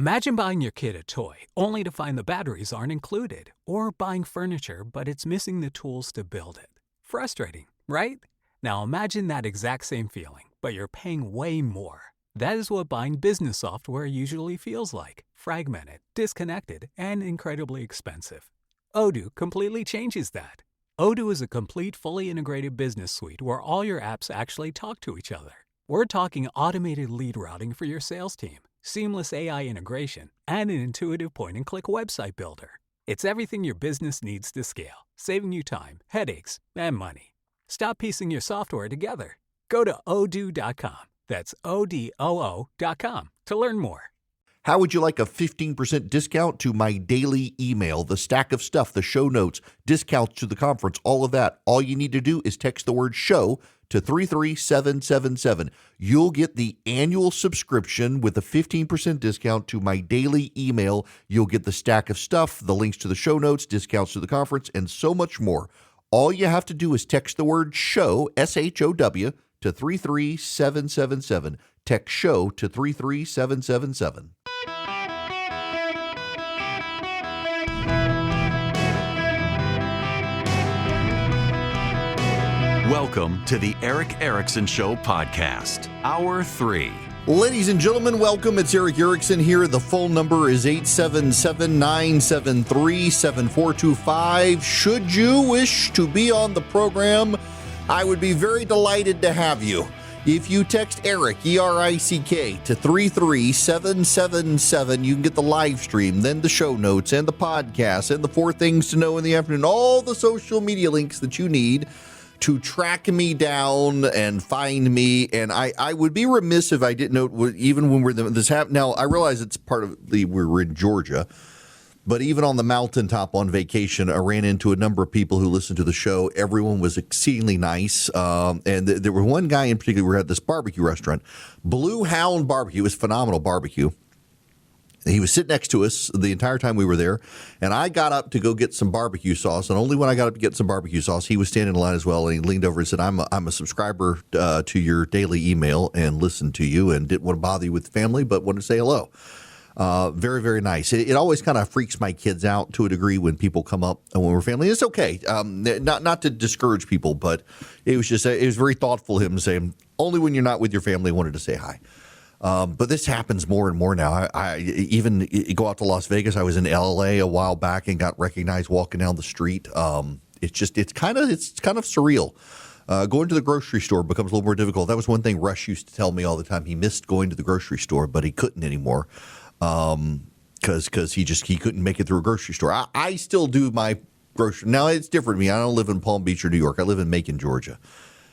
Imagine buying your kid a toy only to find the batteries aren't included, or buying furniture but it's missing the tools to build it. Frustrating, right? Now imagine that exact same feeling, but you're paying way more. That is what buying business software usually feels like: fragmented, disconnected, and incredibly expensive. Odoo completely changes that. Odoo is a complete, fully integrated business suite where all your apps actually talk to each other. We're talking automated lead routing for your sales team, seamless AI integration, and an intuitive point-and-click website builder. It's everything your business needs to scale, saving you time, headaches, and money. Stop piecing your software together. Go to odoo.com. That's ODOO.com to learn more. How would you like a 15% discount to my daily email, the stack of stuff, the show notes, discounts to the conference, all of that? All you need to do is text the word show to 33777. You'll get the annual subscription with a 15% discount to my daily email. You'll get the stack of stuff, the links to the show notes, discounts to the conference, and so much more. All you have to do is text the word show, SHOW, to 33777. Text show to 33777. Welcome to the Erick Erickson Show podcast, Hour 3. Ladies and gentlemen, welcome. It's Erick Erickson here. The phone number is 877-973-7425. Should you wish to be on the program, I would be very delighted to have you. If you text Erick, E-R-I-C-K, to 33777, you can get the live stream, then the show notes, and the podcast, and the 4 things to know in the afternoon, all the social media links that you need to track me down and find me. And I would be remiss if I didn't know, even when this happened. Now, I realize it's part of we're in Georgia, but even on the mountaintop on vacation, I ran into a number of people who listened to the show. Everyone was exceedingly nice. And there was one guy in particular, we were at this barbecue restaurant, Blue Hound Barbecue. It was phenomenal barbecue. He was sitting next to us the entire time we were there, and I got up to go get some barbecue sauce. And only when I got up to get some barbecue sauce, he was standing in line as well. And he leaned over and said, "I'm a subscriber to your daily email and listened to you, and didn't want to bother you with family, but wanted to say hello." Very, very nice. It always kind of freaks my kids out to a degree when people come up and when we're family. It's okay, not to discourage people, but it was very thoughtful of him to say, only when you're not with your family, wanted to say hi. But this happens more and more now. I even go out to Las Vegas. I was in LA a while back and got recognized walking down the street. It's kind of surreal. Going to the grocery store becomes a little more difficult. That was one thing Rush used to tell me all the time. He missed going to the grocery store, but he couldn't anymore because he couldn't make it through a grocery store. I still do my grocery. Now it's different for me. I don't live in Palm Beach or New York. I live in Macon, Georgia.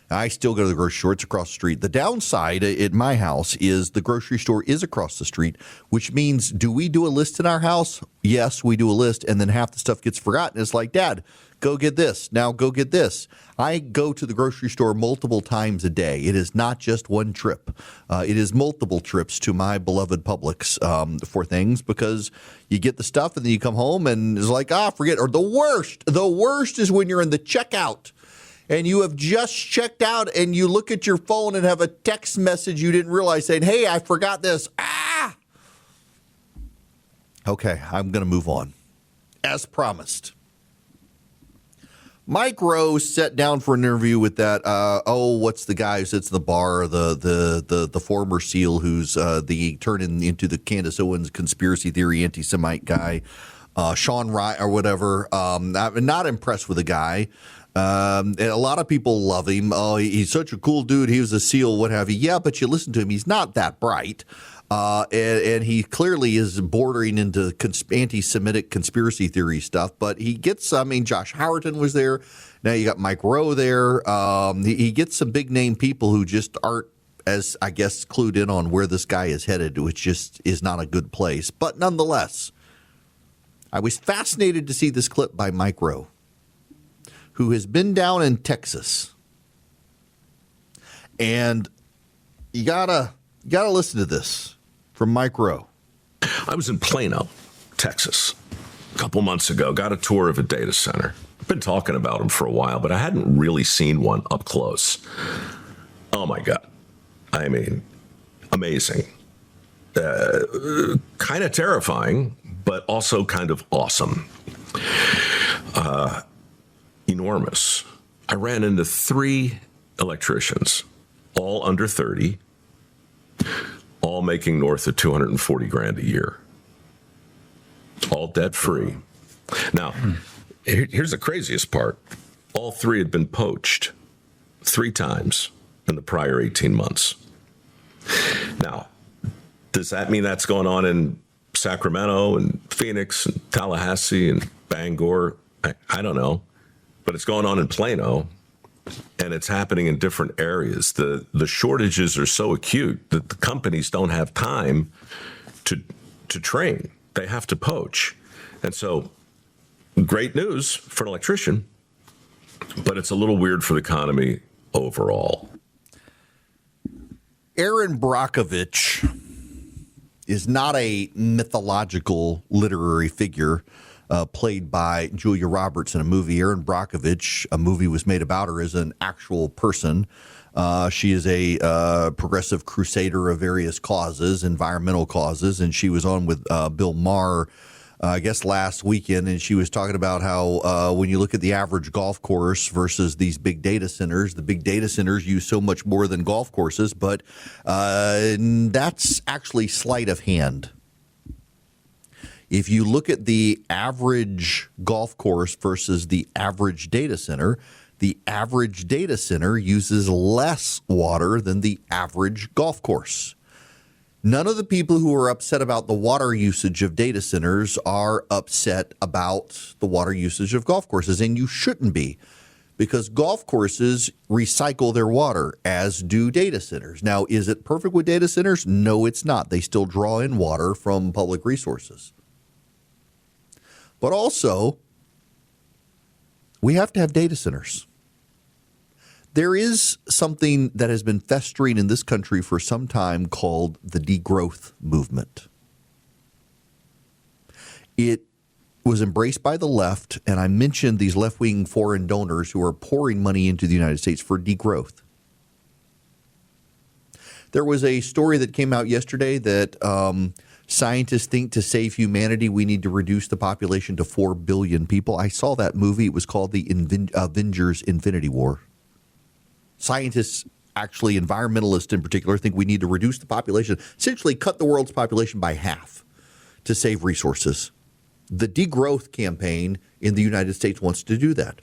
I still go to the grocery store. It's across the street. The downside at my house is the grocery store is across the street, which means, do we do a list in our house? Yes, we do a list, and then half the stuff gets forgotten. It's like, Dad, go get this. Now go get this. I go to the grocery store multiple times a day. It is not just one trip. It is multiple trips to my beloved Publix for things, because you get the stuff and then you come home and it's like, forget. Or the worst is when you're in the checkout and you have just checked out and you look at your phone and have a text message you didn't realize saying, "Hey, I forgot this." Okay, I'm going to move on. As promised, Mike Rowe sat down for an interview with that, what's the guy who sits in the bar, the former SEAL who's the turned into the Candace Owens conspiracy theory anti-Semite guy, Sean Ryan or whatever. I'm not impressed with the guy. And a lot of people love him. Oh, he's such a cool dude. He was a SEAL, what have you. Yeah, but you listen to him. He's not that bright. And he clearly is bordering into anti-Semitic conspiracy theory stuff. But he gets, Josh Howerton was there. Now you got Mike Rowe there. He gets some big name people who just aren't, as I guess, clued in on where this guy is headed, which just is not a good place. But nonetheless, I was fascinated to see this clip by Mike Rowe, who has been down in Texas. And you gotta listen to this from Mike Rowe. I was in Plano, Texas, a couple months ago. Got a tour of a data center. I've been talking about them for a while, but I hadn't really seen one up close. Oh my God. I mean, amazing. kind of terrifying, but also kind of awesome. Enormous. I ran into 3 electricians, all under 30, all making north of 240 grand a year, all debt free. Now, here's the craziest part. All 3 had been poached 3 times in the prior 18 months. Now, does that mean that's going on in Sacramento and Phoenix and Tallahassee and Bangor? I don't know. But it's going on in Plano, and it's happening in different areas. The shortages are so acute that the companies don't have time to train. They have to poach. And so, great news for an electrician, but it's a little weird for the economy overall. Erin Brockovich is not a mythological literary figure played by Julia Roberts in a movie. Erin Brockovich, a movie was made about her as an actual person. She is a progressive crusader of various causes, environmental causes, and she was on with Bill Maher, I guess, last weekend, and she was talking about how when you look at the average golf course versus these big data centers, the big data centers use so much more than golf courses, but that's actually sleight of hand. If you look at the average golf course versus the average data center uses less water than the average golf course. None of the people who are upset about the water usage of data centers are upset about the water usage of golf courses, and you shouldn't be, because golf courses recycle their water, as do data centers. Now, is it perfect with data centers? No, it's not. They still draw in water from public resources. But also, we have to have data centers. There is something that has been festering in this country for some time called the degrowth movement. It was embraced by the left, and I mentioned these left-wing foreign donors who are pouring money into the United States for degrowth. There was a story that came out yesterday that scientists think to save humanity, we need to reduce the population to 4 billion people. I saw that movie. It was called The Avengers Infinity War. Scientists, actually environmentalists in particular, think we need to reduce the population, essentially cut the world's population by half to save resources. The degrowth campaign in the United States wants to do that.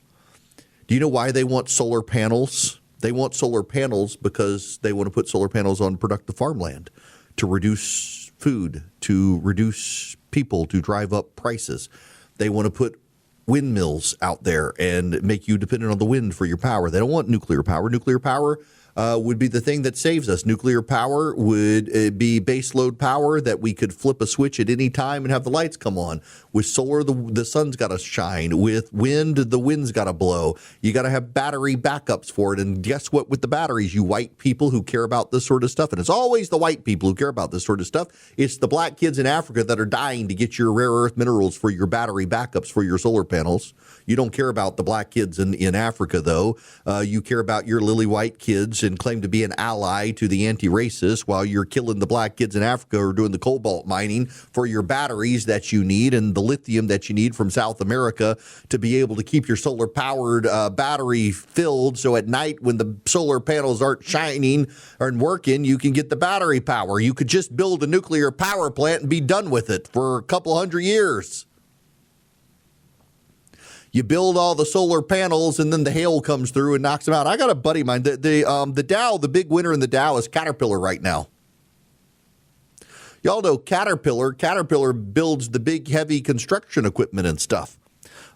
Do you know why they want solar panels? They want solar panels because they want to put solar panels on productive farmland to reduce food, to reduce people, to drive up prices. They want to put windmills out there and make you dependent on the wind for your power. They don't want nuclear power. Nuclear power would be the thing that saves us. Nuclear power would be baseload power that we could flip a switch at any time and have the lights come on. With solar, the sun's got to shine. With wind, the wind's got to blow. You got to have battery backups for it. And guess what? With the batteries, you white people who care about this sort of stuff, and it's always the white people who care about this sort of stuff. It's the black kids in Africa that are dying to get your rare earth minerals for your battery backups for your solar panels. You don't care about the black kids in Africa, though. You care about your lily white kids and claim to be an ally to the anti-racist while you're killing the black kids in Africa or doing the cobalt mining for your batteries that you need and the lithium that you need from South America to be able to keep your solar-powered battery filled so at night when the solar panels aren't shining or working, you can get the battery power. You could just build a nuclear power plant and be done with it for a couple hundred years. You build all the solar panels, and then the hail comes through and knocks them out. I got a buddy of mine. The Dow, the big winner in the Dow is Caterpillar right now. Y'all know Caterpillar. Caterpillar builds the big, heavy construction equipment and stuff.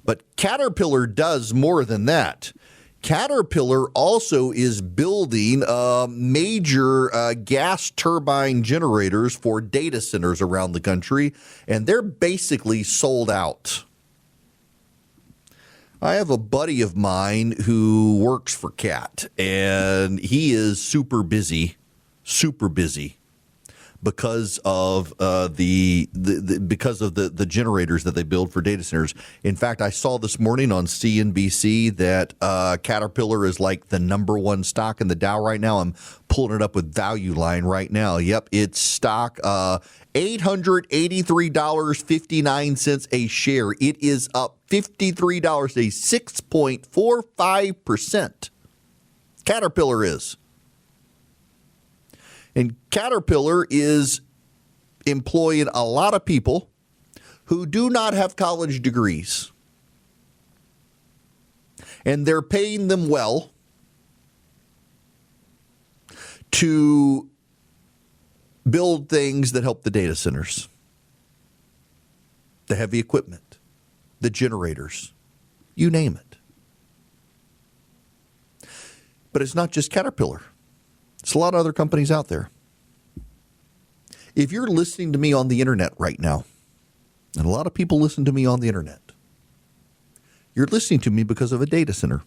But Caterpillar does more than that. Caterpillar also is building major gas turbine generators for data centers around the country, and they're basically sold out. I have a buddy of mine who works for Cat, and he is super busy. because of because of the generators that they build for data centers. In fact, I saw this morning on CNBC that Caterpillar is like the number one stock in the Dow right now. I'm pulling it up with Value Line right now. Yep, it's stock $883.59 a share. It is up $53, a 6.45%. Caterpillar is. And Caterpillar is employing a lot of people who do not have college degrees. And they're paying them well to build things that help the data centers, the heavy equipment, the generators, you name it. But it's not just Caterpillar. It's a lot of other companies out there. If you're listening to me on the internet right now, and a lot of people listen to me on the internet, you're listening to me because of a data center.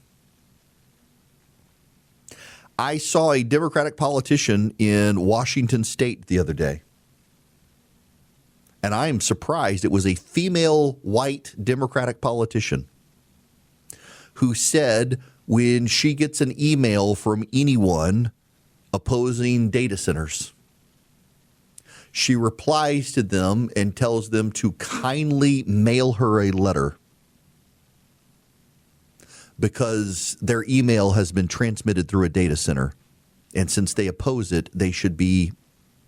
I saw a Democratic politician in Washington State the other day, and I am surprised it was a female white Democratic politician who said when she gets an email from anyone opposing data centers, she replies to them and tells them to kindly mail her a letter because their email has been transmitted through a data center. And since they oppose it, they should be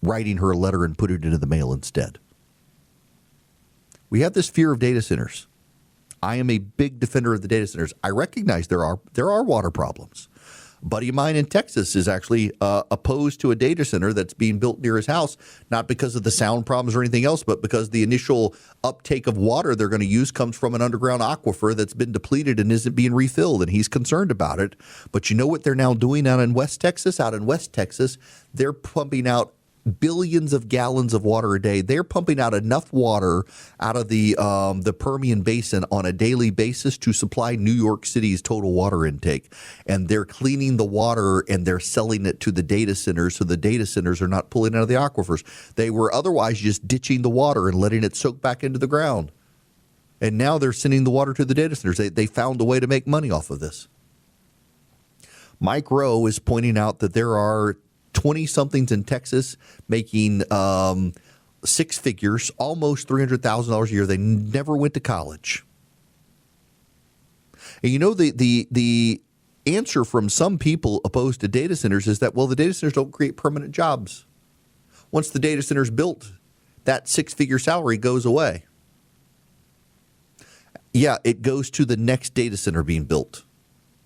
writing her a letter and put it into the mail instead. We have this fear of data centers. I am a big defender of the data centers. I recognize there are water problems. A buddy of mine in Texas is actually opposed to a data center that's being built near his house, not because of the sound problems or anything else, but because the initial uptake of water they're going to use comes from an underground aquifer that's been depleted and isn't being refilled, and he's concerned about it. But you know what they're now doing out in West Texas? Out in West Texas, they're pumping out billions of gallons of water a day. They're pumping out enough water out of the Permian Basin on a daily basis to supply New York City's total water intake. And they're cleaning the water and they're selling it to the data centers, so the data centers are not pulling out of the aquifers. They were otherwise just ditching the water and letting it soak back into the ground. And now they're sending the water to the data centers. They found a way to make money off of this. Mike Rowe is pointing out that there are 20-somethings in Texas making six figures, almost $300,000 a year. They never went to college. And you know, the answer from some people opposed to data centers is that, well, the data centers don't create permanent jobs. Once the data center's built, that six-figure salary goes away. Yeah, it goes to the next data center being built.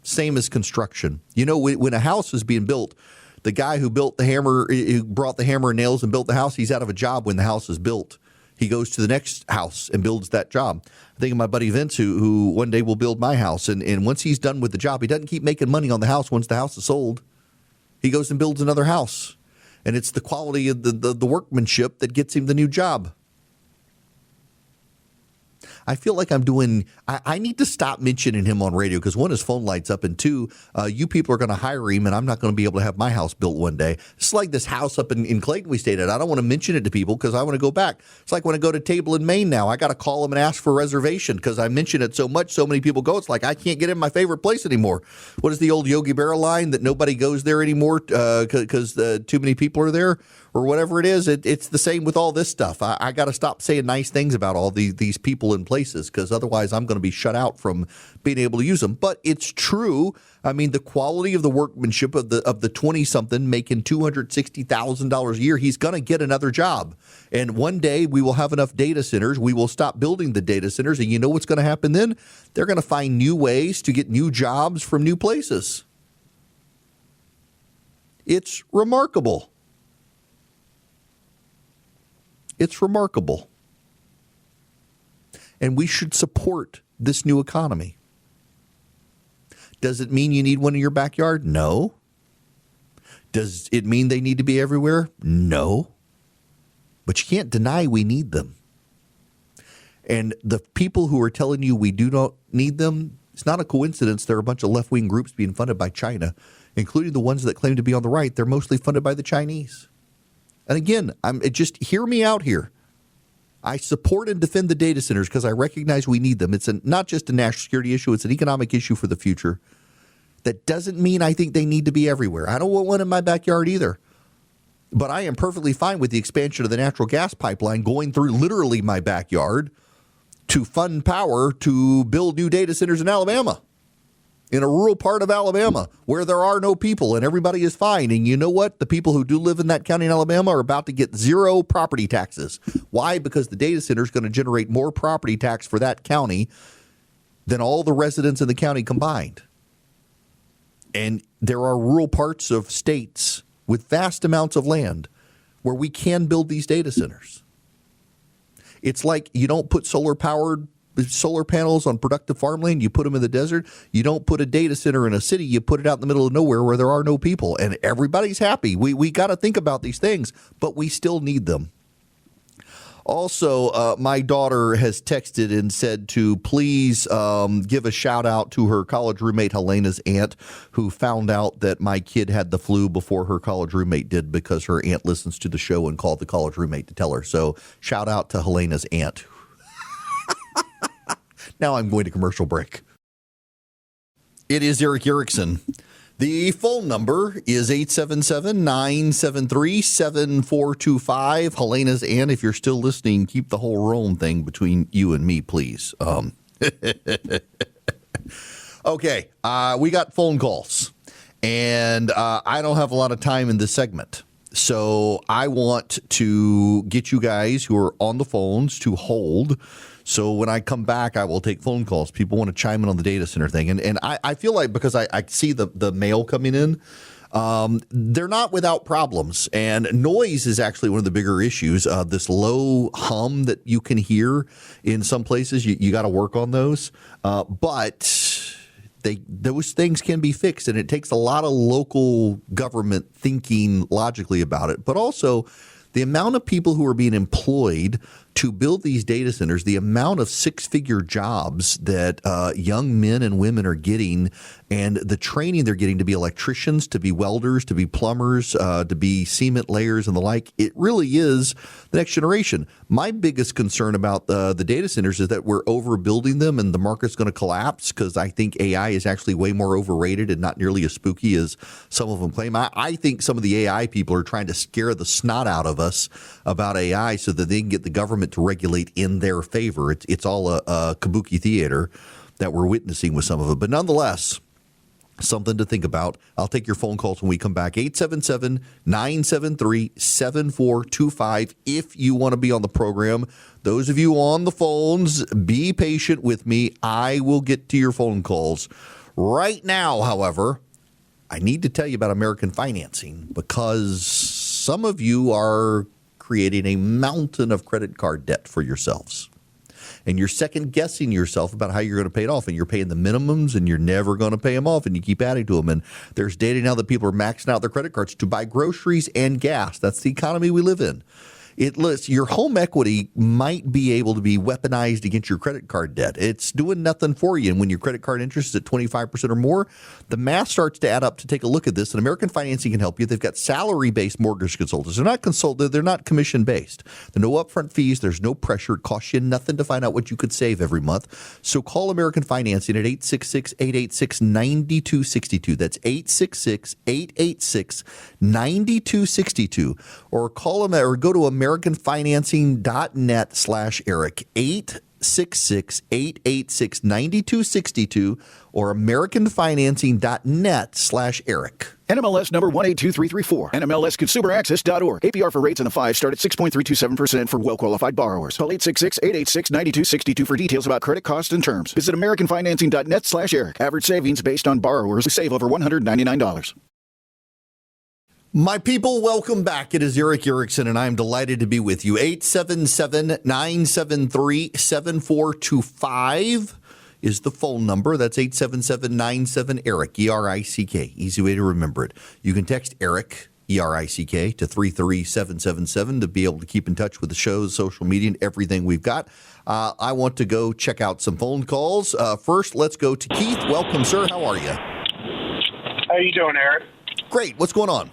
Same as construction. You know, when a house is being built, the guy who brought the hammer and nails and built the house, he's out of a job when the house is built. He goes to the next house and builds that job. I think of my buddy Vince, who one day will build my house. And once he's done with the job, he doesn't keep making money on the house once the house is sold. He goes and builds another house. And it's the quality of the workmanship that gets him the new job. I feel like I need to stop mentioning him on radio because one, his phone lights up, and two, you people are going to hire him and I'm not going to be able to have my house built one day. It's like this house up in Clayton we stayed at. I don't want to mention it to people because I want to go back. It's like when I go to Table in Maine now, I got to call them and ask for a reservation because I mention it so much, so many people go. It's like I can't get in my favorite place anymore. What is the old Yogi Berra line that nobody goes there anymore because too many people are there? Or whatever it is, it's the same with all this stuff. I got to stop saying nice things about all these people and places because otherwise I'm going to be shut out from being able to use them. But it's true. I mean, the quality of the workmanship of the 20-something making $260,000 a year, he's going to get another job. And one day we will have enough data centers. We will stop building the data centers. And you know what's going to happen then? They're going to find new ways to get new jobs from new places. It's remarkable. It's remarkable. And we should support this new economy. Does it mean you need one in your backyard? No. Does it mean they need to be everywhere? No. But you can't deny we need them. And the people who are telling you we do not need them, it's not a coincidence. There are a bunch of left-wing groups being funded by China, including the ones that claim to be on the right. They're mostly funded by the Chinese. And again, just hear me out here. I support and defend the data centers because I recognize we need them. It's not just a national security issue. It's an economic issue for the future. That doesn't mean I think they need to be everywhere. I don't want one in my backyard either. But I am perfectly fine with the expansion of the natural gas pipeline going through literally my backyard to fund power to build new data centers in Alabama, in a rural part of Alabama where there are no people and everybody is fine. And you know what? The people who do live in that county in Alabama are about to get zero property taxes. Why? Because the data center is going to generate more property tax for that county than all the residents in the county combined. And there are rural parts of states with vast amounts of land where we can build these data centers. It's like you don't put solar panels on productive farmland, you put them in the desert. You don't put a data center in a city, you put it out in the middle of nowhere where there are no people. And everybody's happy. We got to think about these things, but we still need them. Also, my daughter has texted and said to please give a shout out to her college roommate Helena's aunt, who found out that my kid had the flu before her college roommate did because her aunt listens to the show and called the college roommate to tell her. So shout out to Helena's aunt. Now I'm going to commercial break. It is Erick Erickson. The phone number is 877-973-7425. Helena's aunt, if you're still listening, keep the whole Rome thing between you and me, please. Okay, we got phone calls, and I don't have a lot of time in this segment. So I want to get you guys who are on the phones to hold. So when I come back, I will take phone calls. People want to chime in on the data center thing. And I feel like because I see the mail coming in, they're not without problems. And noise is actually one of the bigger issues. This low hum that you can hear in some places, you got to work on those. But those things can be fixed, and it takes a lot of local government thinking logically about it. But also the amount of people who are being employed to build these data centers, the amount of six-figure jobs that young men and women are getting, and the training they're getting to be electricians, to be welders, to be plumbers, to be cement layers and the like, it really is the next generation. My biggest concern about the data centers is that we're overbuilding them and the market's going to collapse because I think AI is actually way more overrated and not nearly as spooky as some of them claim. I think some of the AI people are trying to scare the snot out of us about AI so that they can get the government to regulate in their favor. It's all a kabuki theater that we're witnessing with some of it. But nonetheless, something to think about. I'll take your phone calls when we come back. 877-973-7425 if you want to be on the program. Those of you on the phones, be patient with me. I will get to your phone calls. Right now, however, I need to tell you about American financing because some of you are creating a mountain of credit card debt for yourselves. And you're second guessing yourself about how you're going to pay it off. And you're paying the minimums and you're never going to pay them off. And you keep adding to them. And there's data now that people are maxing out their credit cards to buy groceries and gas. That's the economy we live in. Your home equity might be able to be weaponized against your credit card debt. It's doing nothing for you. And when your credit card interest is at 25% or more, the math starts to add up to take a look at this. And American Financing can help you. They've got salary-based mortgage consultants. They're not commission-based. There are no upfront fees. There's no pressure. It costs you nothing to find out what you could save every month. So call American Financing at 866-886-9262. That's 866-886-9262. Or call them or go to AmericanFinancing.net/Erick, 866-886-9262, or AmericanFinancing.net/Erick. NMLS number 182334. NMLSConsumerAccess.org. APR for rates in the 5 start at 6.327% for well-qualified borrowers. Call 866-886-9262 for details about credit costs and terms. Visit AmericanFinancing.net/Erick. Average savings based on borrowers who save over $199. My people, welcome back. It is Erick Erickson, and I'm delighted to be with you. 877-973-7425 is the phone number. That's 877-97-ERICK, E-R-I-C-K. Easy way to remember it. You can text Erick, E-R-I-C-K, to 33777 to be able to keep in touch with the shows, social media, and everything we've got. I want to go check out some phone calls. First, let's go to Keith. Welcome, sir. How are you? How you doing, Eric? Great. What's going on?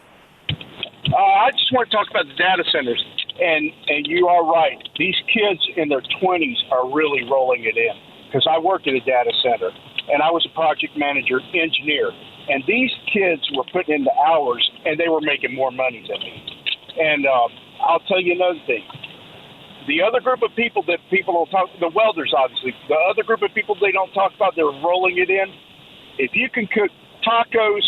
I just want to talk about the data centers, and you are right. These kids in their 20s are really rolling it in, because I worked at a data center, and I was a project manager, engineer, and these kids were putting in the hours, and they were making more money than me. And I'll tell you another thing. The other group of people that people don't talk, the welders obviously, the other group of people they don't talk about, they're rolling it in. If you can cook tacos,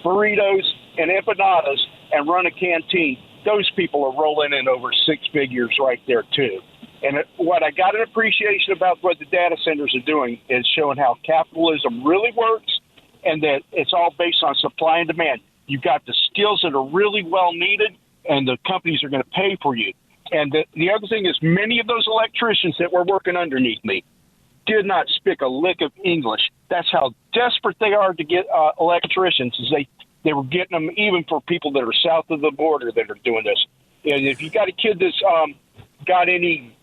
burritos, and empanadas and run a canteen, those people are rolling in over six figures right there too. And what I got an appreciation about what the data centers are doing is showing how capitalism really works, and that it's all based on supply and demand. You've got the skills that are really well needed, and the companies are going to pay for you. And the other thing is, many of those electricians that were working underneath me did not speak a lick of English. That's how desperate they are to get electricians. Is they were getting them even for people that are south of the border that are doing this. And if you got a kid that's got any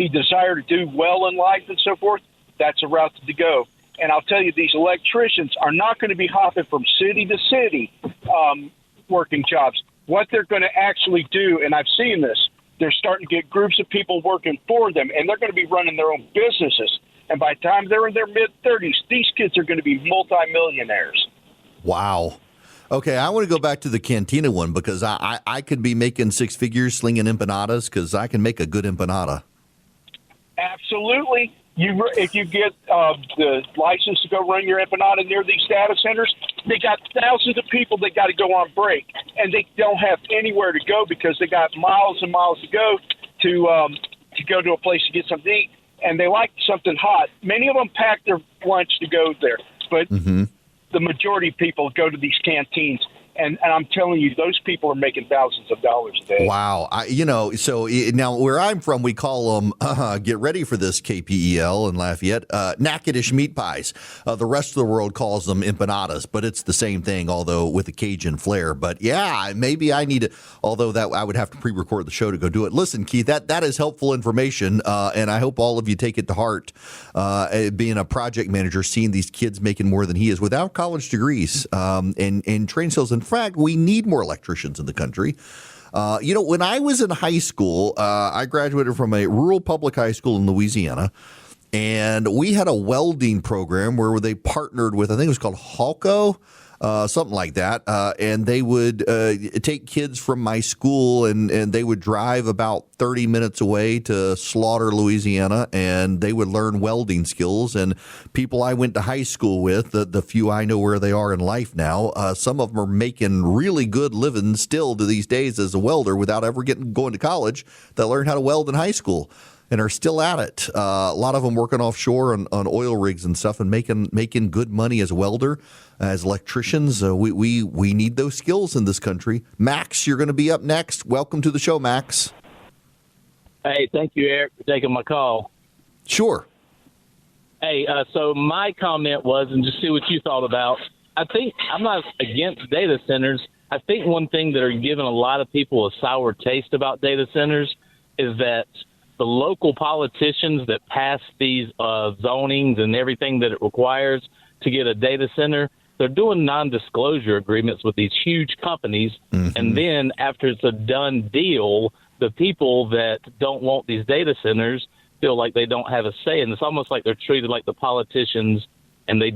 desire to do well in life and so forth, that's a route to go. And I'll tell you, these electricians are not going to be hopping from city to city working jobs. What they're going to actually do, and I've seen this, they're starting to get groups of people working for them, and they're going to be running their own businesses. And by the time they're in their mid-30s, these kids are going to be multimillionaires. Wow. Okay, I want to go back to the cantina one, because I could be making six figures slinging empanadas, because I can make a good empanada. Absolutely. If you get the license to go run your empanada near these data centers, they got thousands of people that got to go on break, and they don't have anywhere to go because they got miles and miles to go to a place to get something to eat, and they like something hot. Many of them pack their lunch to go there, but the majority of people go to these canteens. And I'm telling you, those people are making thousands of dollars a day. Wow. So now where I'm from, we call them, get ready for this, KPEL in Lafayette, Natchitoches meat pies. The rest of the world calls them empanadas, but it's the same thing, although with a Cajun flair. But yeah, maybe I need to, although that I would have to pre-record the show to go do it. Listen, Keith, that is helpful information, and I hope all of you take it to heart. Being a project manager, seeing these kids making more than he is without college degrees and train skills. In fact, we need more electricians in the country. When I was in high school, I graduated from a rural public high school in Louisiana, and we had a welding program where they partnered with, I think it was called Halco, something like that, and they would take kids from my school, and they would drive about 30 minutes away to Slaughter, Louisiana, and they would learn welding skills. And people I went to high school with, the few I know where they are in life now, some of them are making really good living still to these days as a welder without ever going to college. They learned how to weld in high school and are still at it. A lot of them working offshore on oil rigs and stuff, and making good money as a welder, as electricians. We need those skills in this country. Max, you're going to be up next. Welcome to the show, Max. Hey, thank you, Eric, for taking my call. Sure. Hey, so my comment was, and just see what you thought about, I think I'm not against data centers. I think one thing that are giving a lot of people a sour taste about data centers is that the local politicians that pass these zonings and everything that it requires to get a data center, they're doing non-disclosure agreements with these huge companies. And then after it's a done deal, the people that don't want these data centers feel like they don't have a say. And it's almost like they're treated like the politicians, and they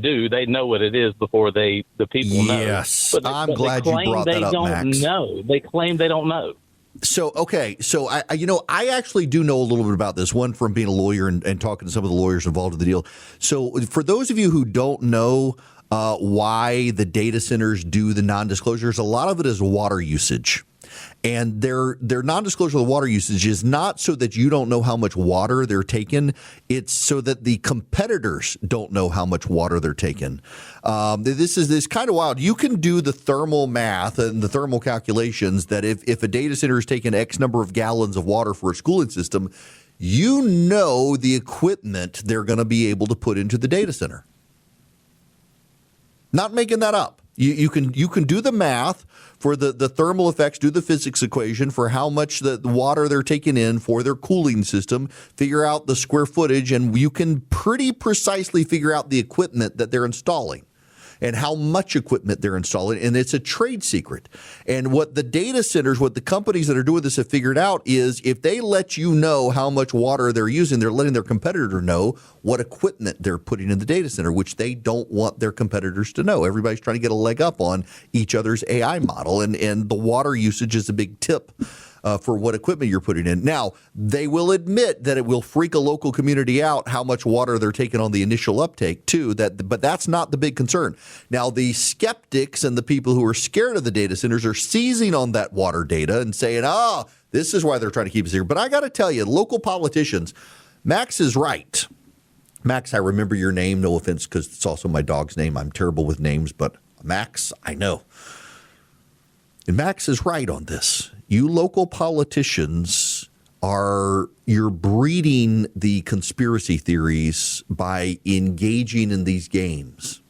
know what it is before the people know. Yes, I'm glad you brought that up, Max. They claim they don't know. So, okay. So, I actually do know a little bit about this, one from being a lawyer and talking to some of the lawyers involved in the deal. So for those of you who don't know why the data centers do the non-disclosures, a lot of it is water usage. And their non-disclosure of the water usage is not so that you don't know how much water they're taking. It's so that the competitors don't know how much water they're taking. This is kind of wild. You can do the thermal math and the thermal calculations that if a data center is taking X number of gallons of water for a schooling system, you know the equipment they're going to be able to put into the data center. Not making that up. You can do the math for the thermal effects, do the physics equation for how much the water they're taking in for their cooling system, figure out the square footage, and you can pretty precisely figure out the equipment that they're installing. and how much equipment they're installing, and it's a trade secret. And what the data centers, what the companies that are doing this have figured out is if they let you know how much water they're using, they're letting their competitor know what equipment they're putting in the data center, which they don't want their competitors to know. Everybody's trying to get a leg up on each other's AI model, and the water usage is a big tip for what equipment you're putting in. Now, they will admit that it will freak a local community out how much water they're taking on the initial uptake, too. But that's not the big concern. Now, the skeptics and the people who are scared of the data centers are seizing on that water data and saying, this is why they're trying to keep us here. But I got to tell you, local politicians, Max is right. Max, I remember your name. No offense, because it's also my dog's name. I'm terrible with names, but Max, I know. And Max is right on this. You local politicians you're breeding the conspiracy theories by engaging in these games.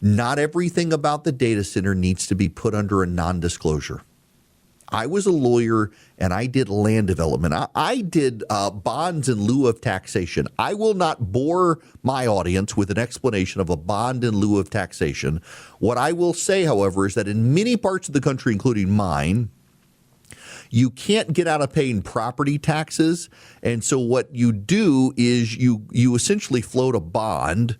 Not everything about the data center needs to be put under a non-disclosure. I was a lawyer and I did land development. I did bonds in lieu of taxation. I will not bore my audience with an explanation of a bond in lieu of taxation. What I will say, however, is that in many parts of the country, including mine, you can't get out of paying property taxes. And so what you do is you essentially float a bond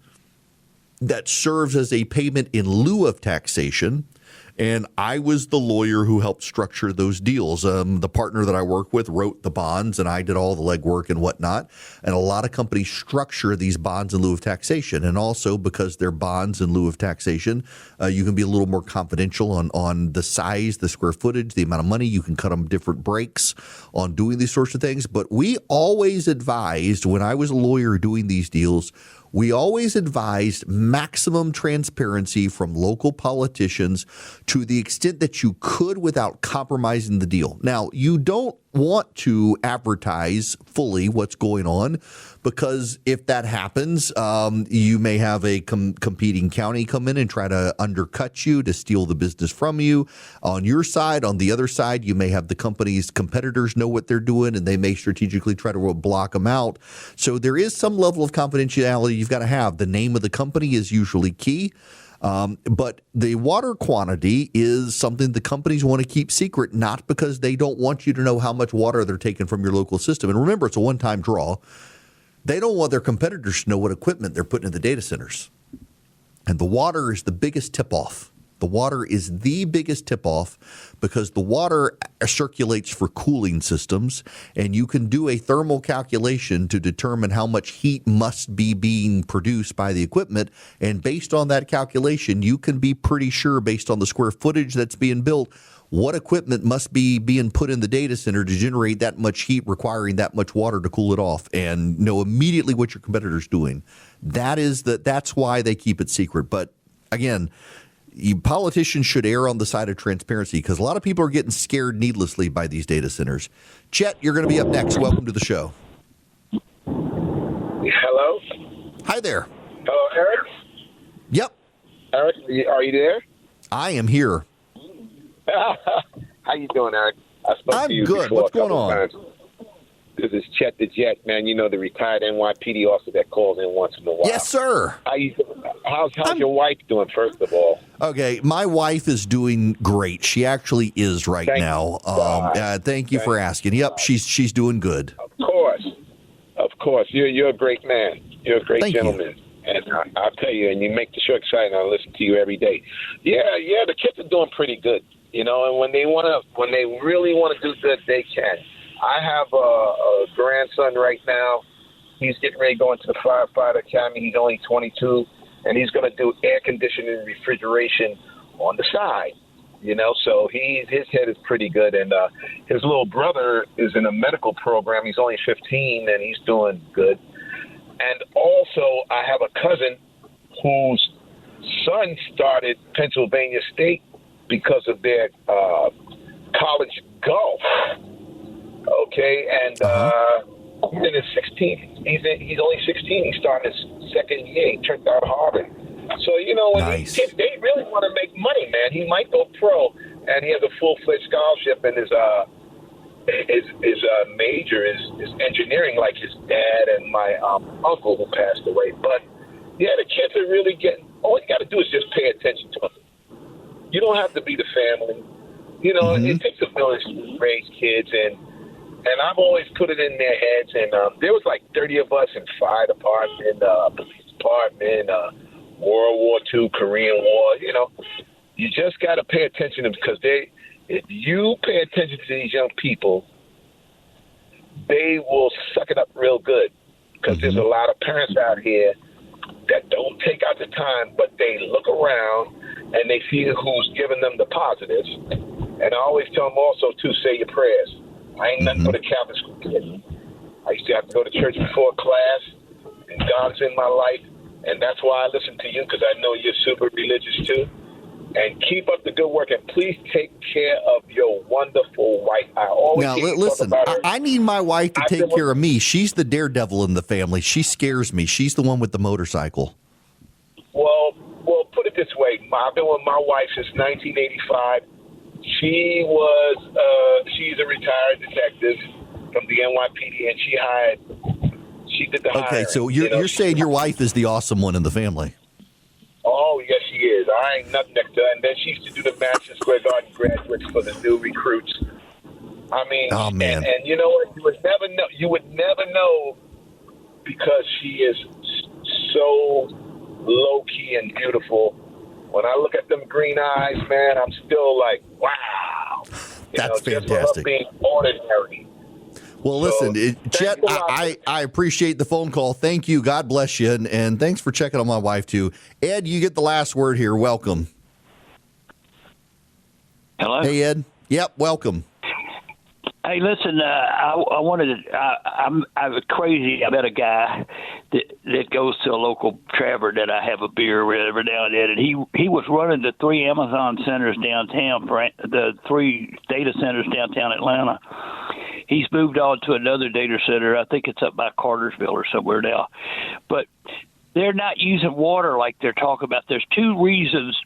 that serves as a payment in lieu of taxation. And I was the lawyer who helped structure those deals. The partner that I work with wrote the bonds, and I did all the legwork and whatnot. And a lot of companies structure these bonds in lieu of taxation. And also because they're bonds in lieu of taxation, you can be a little more confidential on the size, the square footage, the amount of money. You can cut them different breaks on doing these sorts of things. But we always advised, when I was a lawyer doing these deals, we always advised maximum transparency from local politicians to the extent that you could without compromising the deal. Now, you don't want to advertise fully what's going on, because if that happens, you may have a competing county come in and try to undercut you to steal the business from you on your side. On the other side, you may have the company's competitors know what they're doing, and they may strategically try to block them out. So there is some level of confidentiality you've got to have. The name of the company is usually key. But the water quantity is something the companies want to keep secret, not because they don't want you to know how much water they're taking from your local system. And remember, it's a one-time draw. They don't want their competitors to know what equipment they're putting in the data centers. And the water is the biggest tip-off. The water is the biggest tip-off because the water circulates for cooling systems, and you can do a thermal calculation to determine how much heat must be being produced by the equipment. And based on that calculation, you can be pretty sure, based on the square footage that's being built, what equipment must be being put in the data center to generate that much heat, requiring that much water to cool it off, and know immediately what your competitor's doing. That's why they keep it secret. But again, politicians should err on the side of transparency, because a lot of people are getting scared needlessly by these data centers. Chet, you're going to be up next. Welcome to the show. Hello? Hi there. Hello, Eric? Yep. Eric, are you there? I am here. How you doing, Eric? I spoke I'm to you good. before What's going on? times. This is Chet the Jet, man. You know, the retired NYPD officer that calls in once in a while. Yes, sir. How's your wife doing, first of all? Okay, my wife is doing great. She actually is right now. Thank you for asking. Yep, she's doing good. Of course. You're a great man. You're a great gentleman. And I'll tell you, and you make the show exciting. I listen to you every day. Yeah, the kids are doing pretty good. You know, and when they really want to do good, they can. I have a grandson right now. He's getting ready to go into the firefighter academy. He's only 22, and he's going to do air conditioning and refrigeration on the side. You know, so his head is pretty good. And his little brother is in a medical program. He's only 15, and he's doing good. And also, I have a cousin whose son started Pennsylvania State because of their college golf. Okay, and he's in his 16th. He's only 16. He's starting his second year. He turned out Harvard. So, you know, when these kids, they really want to make money, man. He might go pro, and he has a full-fledged scholarship, and his major is engineering, like his dad and my uncle who passed away. But, yeah, the kids are really getting all you got to do is just pay attention to them. You don't have to be the family. You know, it takes a village to raise kids, and I've always put it in their heads. And there was like 30 of us in fire department, police department, World War II, Korean War. You know, you just got to pay attention to them because if you pay attention to these young people, they will suck it up real good because there's a lot of parents out here that don't take out the time, but they look around and they see who's giving them the positives. And I always tell them also to say your prayers. I ain't nothing but a Catholic school kid. I used to have to go to church before class, and God's in my life, and that's why I listen to you because I know you're super religious too. And keep up the good work, and please take care of your wonderful wife. I always listen. I need my wife to take care of me. She's the daredevil in the family. She scares me. She's the one with the motorcycle. Well, put it this way. I've been with my wife since 1985. She's a retired detective from the NYPD, and she did the hiring. Okay, so you're saying your wife is the awesome one in the family. Oh, yes, she is. I ain't nothing next to her. And then she used to do the Madison Square Garden graduates for the new recruits. I mean, oh, man. And you know what? You would never know because she is so low-key and beautiful. When I look at them green eyes, man, I'm still like, wow. That's fantastic. Just for her being ordinary. Well, listen, Chet, I appreciate the phone call. Thank you. God bless you. And thanks for checking on my wife, too. Ed, you get the last word here. Welcome. Hello? Hey, Ed. Yep, welcome. Hey, listen, I wanted to, I was crazy. I met a guy that goes to a local tavern that I have a beer with every now and then, and he was running the 3 Amazon centers downtown, the 3 data centers downtown Atlanta. He's moved on to another data center. I think it's up by Cartersville or somewhere now. But they're not using water like they're talking about. There's 2 reasons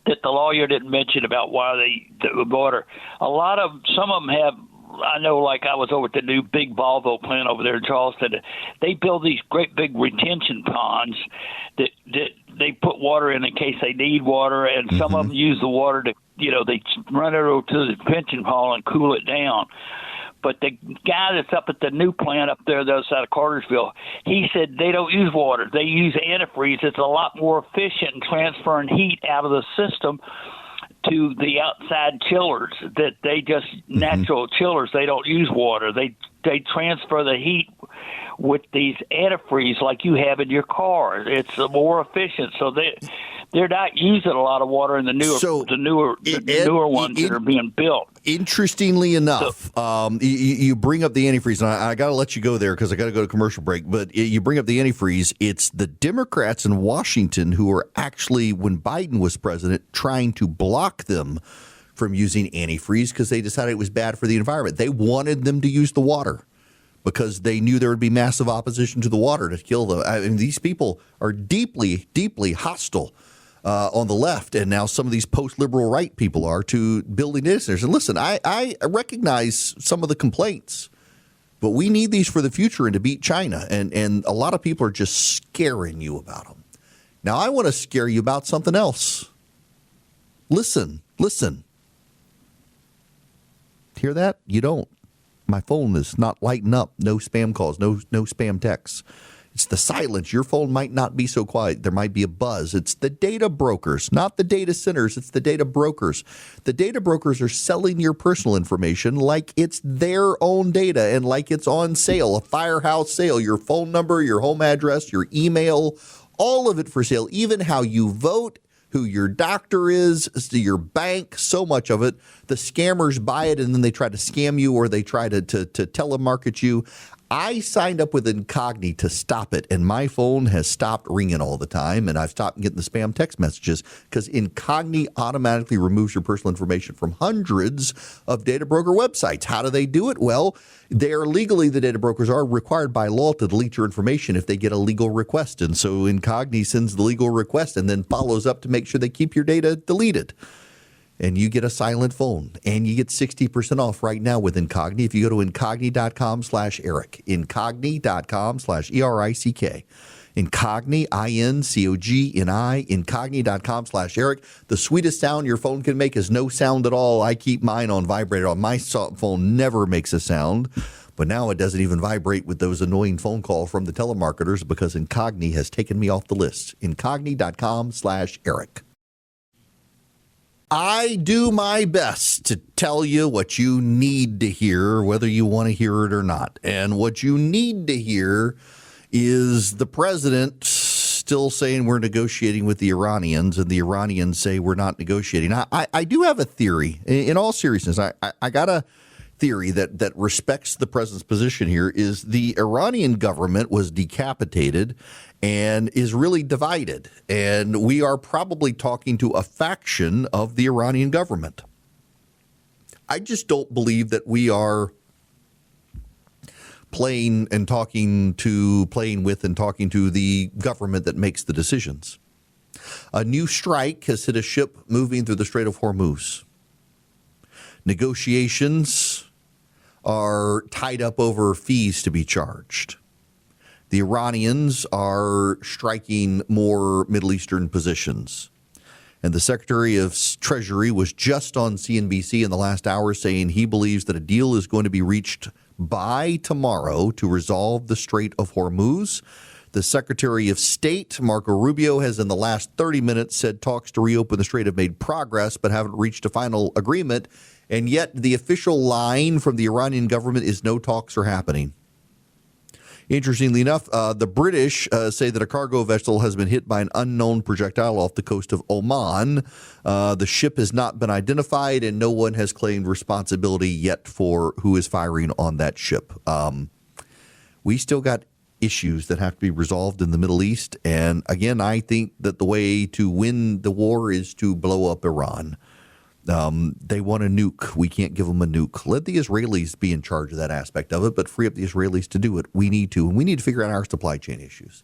that the lawyer didn't mention about why the water. Some of them have, I know, like I was over at the new big Volvo plant over there in Charleston. They build these great big retention ponds that they put water in case they need water, and some of them use the water to, they run it over to the retention pond and cool it down. But the guy that's up at the new plant up there, the other side of Cartersville, he said they don't use water. They use antifreeze. It's a lot more efficient in transferring heat out of the system to the outside chillers. That they just natural chillers. They don't use water. They transfer the heat with these antifreeze like you have in your car. It's more efficient. So they're not using a lot of water in the newer ones that are being built. Interestingly enough, you bring up the antifreeze, and I got to let you go there because I got to go to commercial break. But you bring up the antifreeze. It's the Democrats in Washington who are actually, when Biden was president, trying to block them from using antifreeze because they decided it was bad for the environment. They wanted them to use the water because they knew there would be massive opposition to the water to kill them. I mean, these people are deeply, deeply hostile on the left, and now some of these post-liberal right people are to building data centers. And listen, I recognize some of the complaints, but we need these for the future and to beat China. And a lot of people are just scaring you about them. Now, I want to scare you about something else. Listen. Hear that? You don't. My phone is not lighting up. No spam calls, no spam texts. It's the silence. Your phone might not be so quiet. There might be a buzz. It's the data brokers, not the data centers. It's the data brokers. The data brokers are selling your personal information like it's their own data and like it's on sale, a firehouse sale. Your phone number, your home address, your email, all of it for sale, even how you vote, who your doctor is, your bank, so much of it. The scammers buy it and then they try to scam you or they try to telemarket you. I signed up with Incogni to stop it, and my phone has stopped ringing all the time, and I've stopped getting the spam text messages because Incogni automatically removes your personal information from hundreds of data broker websites. How do they do it? Well, they're legally, the data brokers are required by law to delete your information if they get a legal request, and so Incogni sends the legal request and then follows up to make sure they keep your data deleted. And you get a silent phone, and you get 60% off right now with Incogni if you go to incogni.com/Erick, incogni.com/ERICK. Incogni, INCOGNI, incogni.com/Erick. The sweetest sound your phone can make is no sound at all. I keep mine on vibrator. My phone never makes a sound, but now it doesn't even vibrate with those annoying phone calls from the telemarketers because Incogni has taken me off the list. Incogni.com/Erick. I do my best to tell you what you need to hear, whether you want to hear it or not. And what you need to hear is the president still saying we're negotiating with the Iranians, and the Iranians say we're not negotiating. I do have a theory. In all seriousness, I got a theory that respects the president's position here. Is the Iranian government was decapitated and is really divided, and we are probably talking to a faction of the Iranian government. I just don't believe that we are playing with and talking to the government that makes the decisions. A new strike has hit a ship moving through the Strait of Hormuz. Negotiations are tied up over fees to be charged. The Iranians are striking more Middle Eastern positions. And the Secretary of Treasury was just on CNBC in the last hour saying he believes that a deal is going to be reached by tomorrow to resolve the Strait of Hormuz. The Secretary of State, Marco Rubio, has in the last 30 minutes said talks to reopen the strait have made progress but haven't reached a final agreement. And yet the official line from the Iranian government is no talks are happening. Interestingly enough, the British say that a cargo vessel has been hit by an unknown projectile off the coast of Oman. The ship has not been identified, and no one has claimed responsibility yet for who is firing on that ship. We still got issues that have to be resolved in the Middle East. And again, I think that the way to win the war is to blow up Iran. They want a nuke. We can't give them a nuke. Let the Israelis be in charge of that aspect of it, but free up the Israelis to do it. We need to. And we need to figure out our supply chain issues.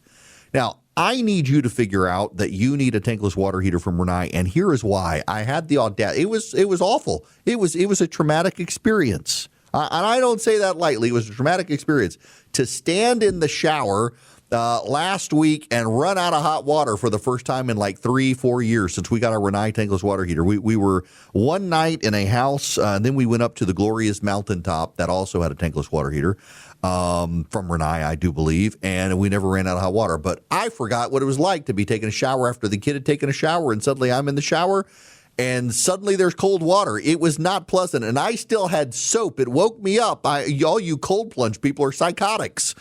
Now, I need you to figure out that you need a tankless water heater from Rinnai, and here is why. I had the audacity. It was awful. It was a traumatic experience. And I don't say that lightly. It was a traumatic experience to stand in the shower last week and run out of hot water for the first time in like 3-4 years since we got our Rinnai tankless water heater. We were one night in a house, and then we went up to the glorious mountaintop that also had a tankless water heater from Rinnai, I do believe, and we never ran out of hot water. But I forgot what it was like to be taking a shower after the kid had taken a shower, and suddenly I'm in the shower, and suddenly there's cold water. It was not pleasant, and I still had soap. It woke me up. All you cold plunge people are psychotics.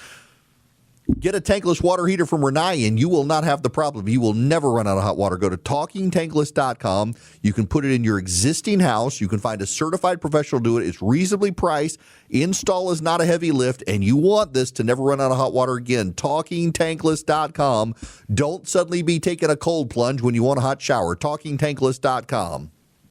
Get a tankless water heater from Rinnai and you will not have the problem. You will never run out of hot water. Go to talkingtankless.com. You can put it in your existing house. You can find a certified professional do it. It's reasonably priced. Install is not a heavy lift, and you want this to never run out of hot water again. Talkingtankless.com. Don't suddenly be taking a cold plunge when you want a hot shower. Talkingtankless.com.